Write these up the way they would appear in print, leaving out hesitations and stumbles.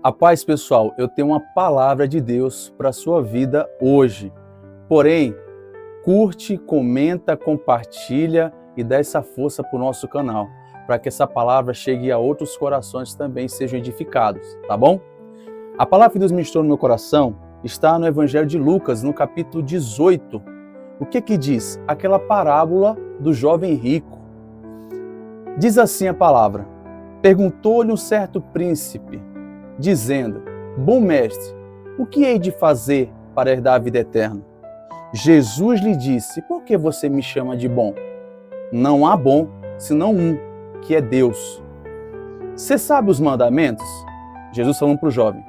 A paz, pessoal, eu tenho uma palavra de Deus para a sua vida hoje. Porém, curte, comenta, compartilha e dá essa força para o nosso canal, para que essa palavra chegue a outros corações também sejam edificados, tá bom? A palavra que Deus ministrou no meu coração está no Evangelho de Lucas, no capítulo 18. O que diz? Aquela parábola do jovem rico. Diz assim a palavra: perguntou-lhe um certo príncipe, dizendo: bom mestre, o que hei de fazer para herdar a vida eterna? Jesus lhe disse: por que você me chama de bom? Não há bom, senão um, que é Deus. Você sabe os mandamentos? Jesus falando para o jovem: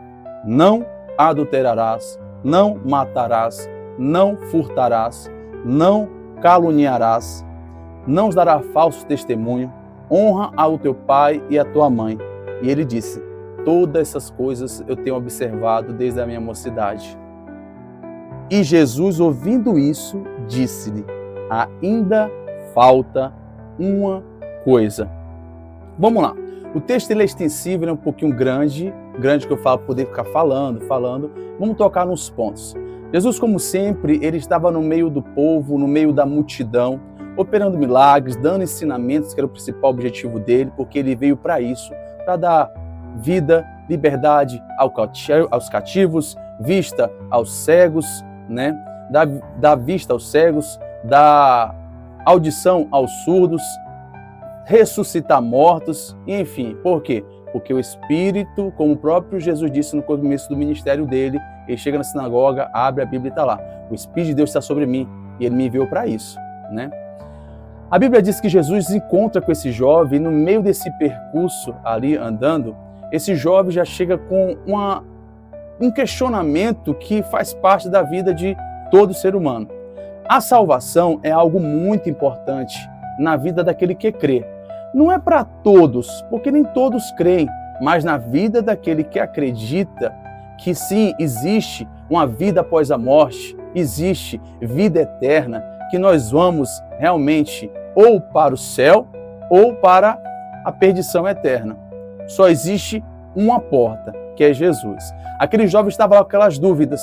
não adulterarás, não matarás, não furtarás, não caluniarás, não dará falso testemunho, honra ao teu pai e à tua mãe. E ele disse: todas essas coisas eu tenho observado desde a minha mocidade. E Jesus, ouvindo isso, disse-lhe: ainda falta uma coisa. Vamos lá. O texto ele é extensivo, ele é um pouquinho grande que eu falo poder ficar falando. Vamos tocar nos pontos. Jesus, como sempre, ele estava no meio do povo, no meio da multidão, operando milagres, dando ensinamentos, que era o principal objetivo dele, porque ele veio para isso, para dar vida, liberdade aos cativos, vista aos cegos, né? Dar vista aos cegos, dar audição aos surdos, ressuscitar mortos, enfim. Por quê? Porque o Espírito, como o próprio Jesus disse no começo do ministério dele, ele chega na sinagoga, abre a Bíblia e está lá: o Espírito de Deus está sobre mim e ele me enviou para isso, né? A Bíblia diz que Jesus se encontra com esse jovem, e no meio desse percurso ali andando, esse jovem já chega com um questionamento que faz parte da vida de todo ser humano. A salvação é algo muito importante na vida daquele que crê. Não é para todos, porque nem todos creem, mas na vida daquele que acredita que sim, existe uma vida após a morte, existe vida eterna, que nós vamos realmente ou para o céu ou para a perdição eterna. Só existe uma porta, que é Jesus. Aquele jovem estava lá com aquelas dúvidas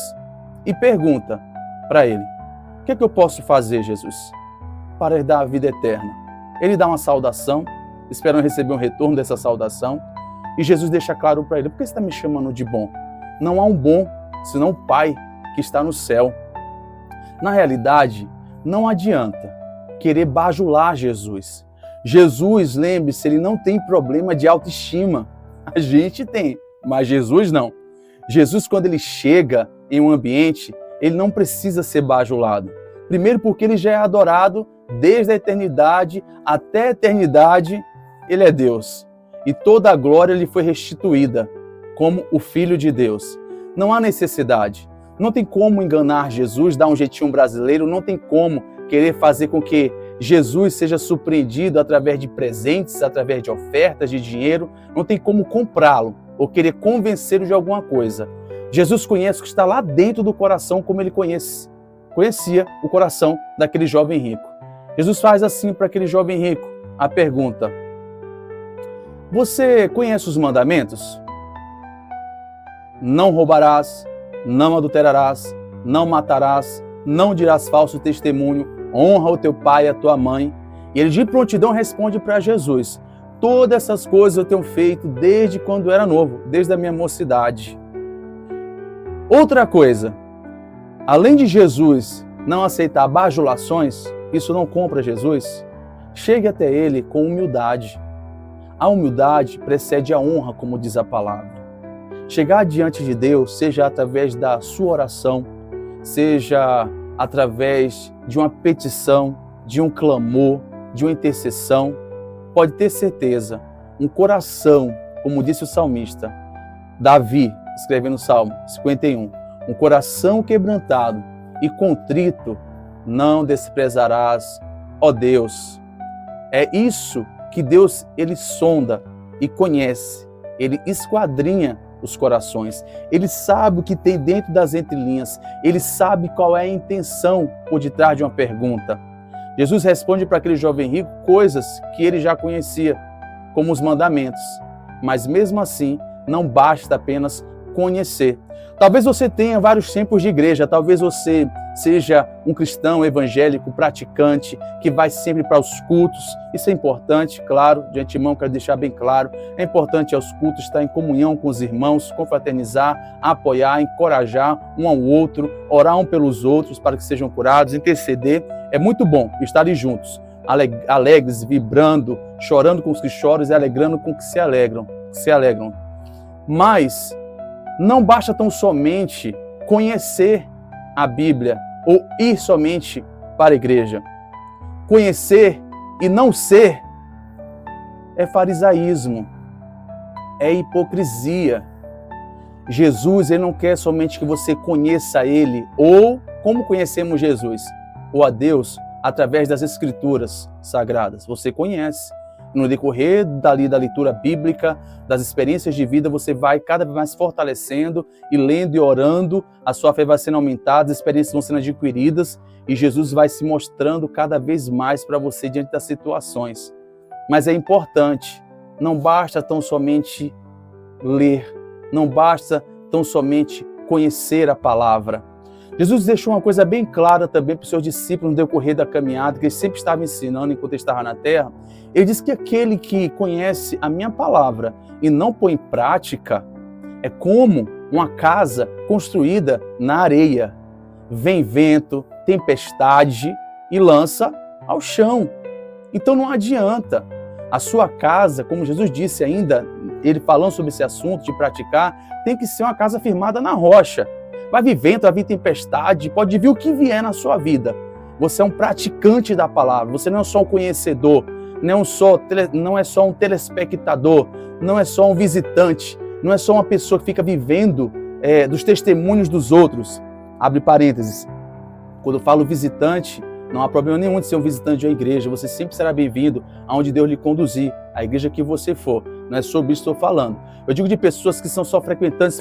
e pergunta para ele: o que é que eu posso fazer, Jesus, para herdar a vida eterna? Ele dá uma saudação, esperando receber um retorno dessa saudação, e Jesus deixa claro para ele: por que você está me chamando de bom? Não há um bom, senão o Pai que está no céu. Na realidade, não adianta querer bajular Jesus. Jesus, lembre-se, ele não tem problema de autoestima. A gente tem, mas Jesus não. Jesus, quando ele chega em um ambiente, ele não precisa ser bajulado. Primeiro porque ele já é adorado desde a eternidade até a eternidade, ele é Deus. E toda a glória lhe foi restituída como o Filho de Deus. Não há necessidade. Não tem como enganar Jesus, dar um jeitinho brasileiro, não tem como querer fazer com que Jesus seja surpreendido através de presentes, através de ofertas, de dinheiro. Não tem como comprá-lo ou querer convencê-lo de alguma coisa. Jesus conhece o que está lá dentro do coração, como ele conhecia o coração daquele jovem rico. Jesus faz assim para aquele jovem rico a pergunta: você conhece os mandamentos? Não roubarás, não adulterarás, não matarás, não dirás falso testemunho, honra o teu pai e a tua mãe. E ele de prontidão responde para Jesus: todas essas coisas eu tenho feito desde quando era novo, desde a minha mocidade. Outra coisa, além de Jesus não aceitar bajulações, isso não compra Jesus. Chegue até ele com humildade. A humildade precede a honra, como diz a palavra. Chegar diante de Deus, seja através da sua oração, seja através de uma petição, de um clamor, de uma intercessão, pode ter certeza, um coração, como disse o salmista, Davi, escrevendo no Salmo 51, um coração quebrantado e contrito não desprezarás, ó Deus. É isso que Deus, ele sonda e conhece, ele esquadrinha os corações, ele sabe o que tem dentro das entrelinhas, ele sabe qual é a intenção por detrás de uma pergunta. Jesus responde para aquele jovem rico coisas que ele já conhecia, como os mandamentos, mas mesmo assim Não basta apenas conhecer. Talvez você tenha vários tempos de igreja, talvez você seja um cristão evangélico praticante que vai sempre para os cultos. Isso é importante, claro, de antemão quero deixar bem claro. É importante aos cultos estar em comunhão com os irmãos, confraternizar, apoiar, encorajar um ao outro, orar um pelos outros para que sejam curados, interceder. É muito bom estarem juntos, alegres, vibrando, chorando com os que choram e alegrando com os que se alegram. Mas não basta tão somente conhecer a Bíblia ou ir somente para a igreja. Conhecer e não ser é farisaísmo, é hipocrisia. Jesus, ele não quer somente que você conheça ele, ou como conhecemos Jesus, ou a Deus através das Escrituras Sagradas. Você conhece. No decorrer da leitura bíblica, das experiências de vida, você vai cada vez mais fortalecendo e lendo e orando, a sua fé vai sendo aumentada, as experiências vão sendo adquiridas e Jesus vai se mostrando cada vez mais para você diante das situações. Mas é importante, não basta tão somente ler, não basta tão somente conhecer a palavra. Jesus deixou uma coisa bem clara também para os seus discípulos no decorrer da caminhada, que ele sempre estava ensinando enquanto ele estava na terra. Ele diz que aquele que conhece a minha palavra e não põe em prática é como uma casa construída na areia. Vem vento, tempestade e lança ao chão. Então não adianta. A sua casa, como Jesus disse ainda, ele falando sobre esse assunto de praticar, tem que ser uma casa firmada na rocha. Vai vir vento, vai vir tempestade, pode vir o que vier na sua vida. Você é um praticante da palavra, você não é só um conhecedor, não é só um telespectador, não é só um visitante, não é só uma pessoa que fica vivendo dos testemunhos dos outros. Abre parênteses. Quando eu falo visitante, não há problema nenhum de ser um visitante de uma igreja, você sempre será bem-vindo aonde Deus lhe conduzir, a igreja que você for. Não é sobre isso que estou falando. Eu digo de pessoas que são só frequentantes,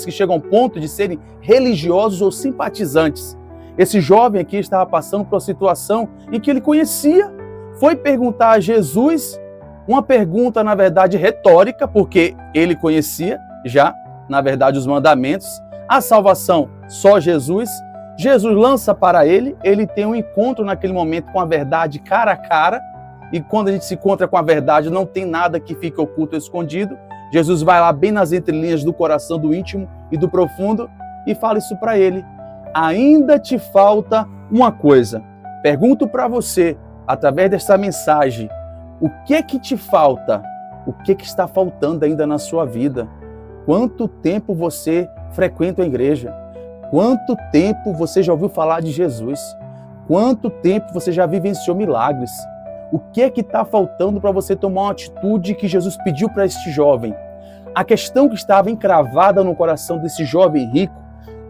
que chegam ao ponto de serem religiosos ou simpatizantes. Esse jovem aqui estava passando por uma situação em que ele conhecia, foi perguntar a Jesus, uma pergunta, na verdade, retórica, porque ele conhecia já, na verdade, os mandamentos, a salvação só Jesus. Jesus lança para ele tem um encontro naquele momento com a verdade cara a cara, e quando a gente se encontra com a verdade, não tem nada que fique oculto ou escondido. Jesus vai lá bem nas entrelinhas do coração, do íntimo e do profundo, e fala isso para ele. Ainda te falta uma coisa. Pergunto para você, através dessa mensagem, o que te falta? O que está faltando ainda na sua vida? Quanto tempo você frequenta a igreja? Quanto tempo você já ouviu falar de Jesus? Quanto tempo você já vivenciou milagres? O que está faltando para você tomar uma atitude que Jesus pediu para este jovem? A questão que estava encravada no coração desse jovem rico,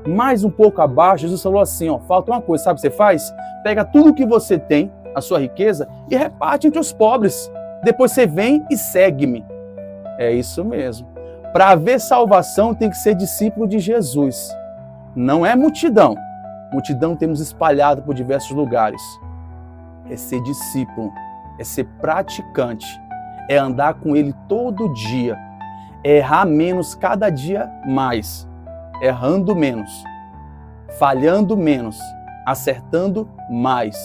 mais um pouco abaixo, Jesus falou assim, falta uma coisa, sabe o que você faz? Pega tudo que você tem, a sua riqueza, e reparte entre os pobres. Depois você vem e segue-me. É isso mesmo. Para haver salvação tem que ser discípulo de Jesus. Não é multidão. Multidão temos espalhado por diversos lugares. É ser discípulo, é ser praticante, é andar com ele todo dia, é errar menos cada dia mais, errando menos, falhando menos, acertando mais.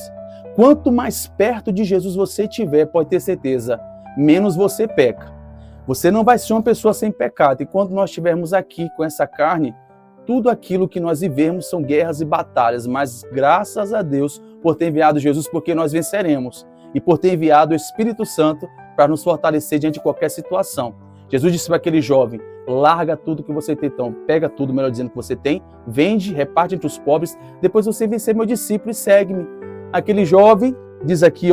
Quanto mais perto de Jesus você estiver, pode ter certeza, menos você peca. Você não vai ser uma pessoa sem pecado. E quando nós estivermos aqui com essa carne, tudo aquilo que nós vivemos são guerras e batalhas, mas graças a Deus por ter enviado Jesus, porque nós venceremos, e por ter enviado o Espírito Santo para nos fortalecer diante de qualquer situação. Jesus disse para aquele jovem, larga tudo que você tem, então, pega tudo, melhor dizendo, que você tem, vende, reparte entre os pobres, depois você vem ser meu discípulo e segue-me. Aquele jovem, diz aqui,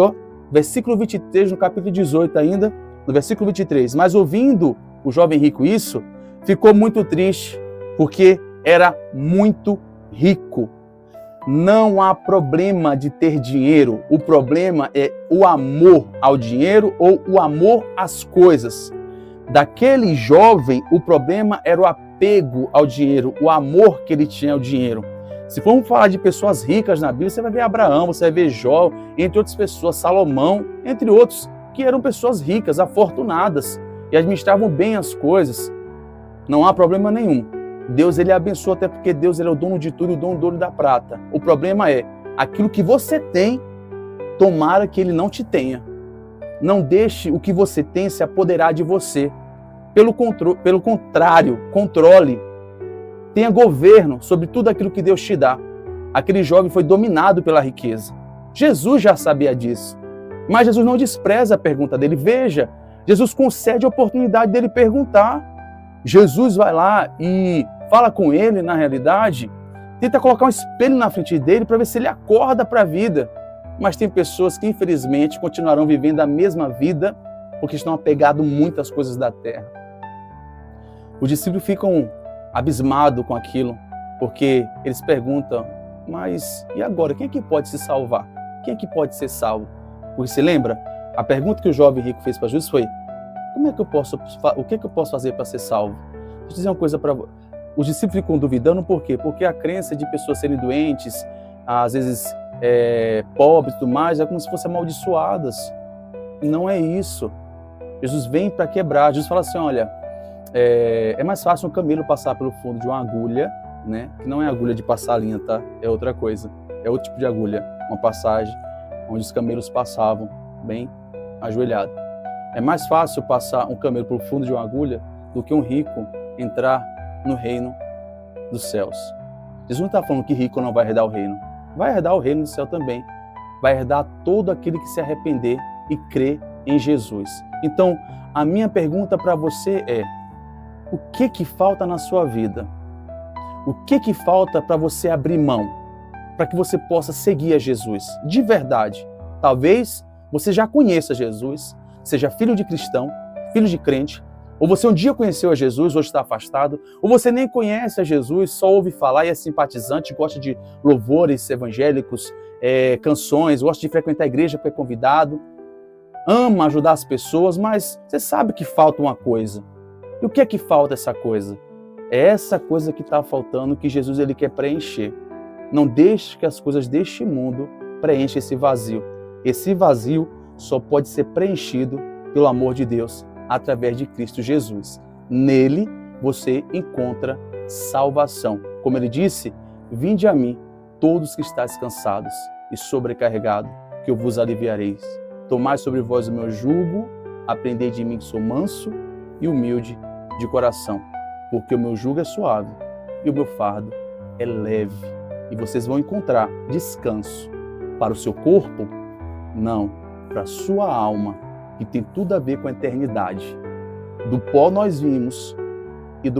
versículo 23, no capítulo 18 ainda, no versículo 23, mas ouvindo o jovem rico isso, ficou muito triste, porque era muito rico. Não há problema de ter dinheiro, o problema é o amor ao dinheiro ou o amor às coisas. Daquele jovem, o problema era o apego ao dinheiro, o amor que ele tinha ao dinheiro. Se formos falar de pessoas ricas na Bíblia, você vai ver Abraão, você vai ver Jó, entre outras pessoas, Salomão, entre outros, que eram pessoas ricas, afortunadas. e administravam bem as coisas, não há problema nenhum. Deus, ele abençoa, até porque Deus, ele é o dono de tudo, o dono do ouro e da prata. O problema é, aquilo que você tem, tomara que ele não te tenha. Não deixe o que você tem se apoderar de você. Pelo contrário, controle. Tenha governo sobre tudo aquilo que Deus te dá. Aquele jovem foi dominado pela riqueza. Jesus já sabia disso. Mas Jesus não despreza a pergunta dele. Veja, Jesus concede a oportunidade dele perguntar. Jesus vai lá e fala com ele, na realidade, tenta colocar um espelho na frente dele para ver se ele acorda para a vida. Mas tem pessoas que, infelizmente, continuarão vivendo a mesma vida porque estão apegados muitas coisas da terra. Os discípulos ficam abismados com aquilo, porque eles perguntam, mas e agora? Quem é que pode se salvar? Quem é que pode ser salvo? Porque se lembra, a pergunta que o jovem rico fez para Jesus foi, o que é que eu posso fazer para ser salvo? Deixa eu dizer uma coisa para você. Os discípulos ficam duvidando, por quê? Porque a crença de pessoas serem doentes, às vezes pobres e tudo mais, é como se fossem amaldiçoadas. Não é isso. Jesus vem para quebrar. Jesus fala assim, olha, é mais fácil um camelo passar pelo fundo de uma agulha, né? Que não é agulha de passar linha, tá? É outra coisa. É outro tipo de agulha. Uma passagem onde os camelos passavam bem ajoelhado. É mais fácil passar um camelo pelo fundo de uma agulha do que um rico entrar no reino dos céus. Jesus não está falando que rico não vai herdar o reino. Vai herdar o reino do céu também. Vai herdar todo aquele que se arrepender e crer em Jesus. Então, a minha pergunta para você é, o que falta na sua vida? O que falta para você abrir mão? Para que você possa seguir a Jesus de verdade. Talvez você já conheça Jesus, seja filho de cristão, filho de crente, ou você um dia conheceu a Jesus, hoje está afastado, ou você nem conhece a Jesus, só ouve falar e é simpatizante, gosta de louvores evangélicos, canções, gosta de frequentar a igreja porque é convidado, ama ajudar as pessoas, mas você sabe que falta uma coisa. E o que é que falta essa coisa? É essa coisa que está faltando que Jesus ele quer preencher. Não deixe que as coisas deste mundo preenchem esse vazio. Esse vazio só pode ser preenchido pelo amor de Deus através de Cristo Jesus. Nele você encontra salvação. Como ele disse, vinde a mim, todos que estáis cansados e sobrecarregados, que eu vos aliviareis. Tomai sobre vós o meu jugo, aprendei de mim que sou manso e humilde de coração, porque o meu jugo é suave e o meu fardo é leve. E vocês vão encontrar descanso para o seu corpo? Não, para a sua alma, que tem tudo a ver com a eternidade. Do pó nós vimos e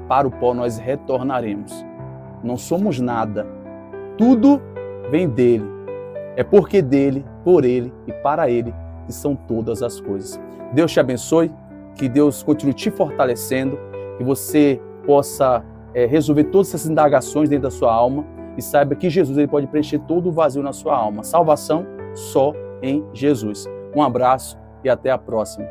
para o pó nós retornaremos. Não somos nada. Tudo vem dele. É porque dele, por ele e para ele que são todas as coisas. Deus te abençoe, que Deus continue te fortalecendo, que você possa resolver todas essas indagações dentro da sua alma e saiba que Jesus ele pode preencher todo o vazio na sua alma. Salvação só em Jesus. Um abraço e até a próxima.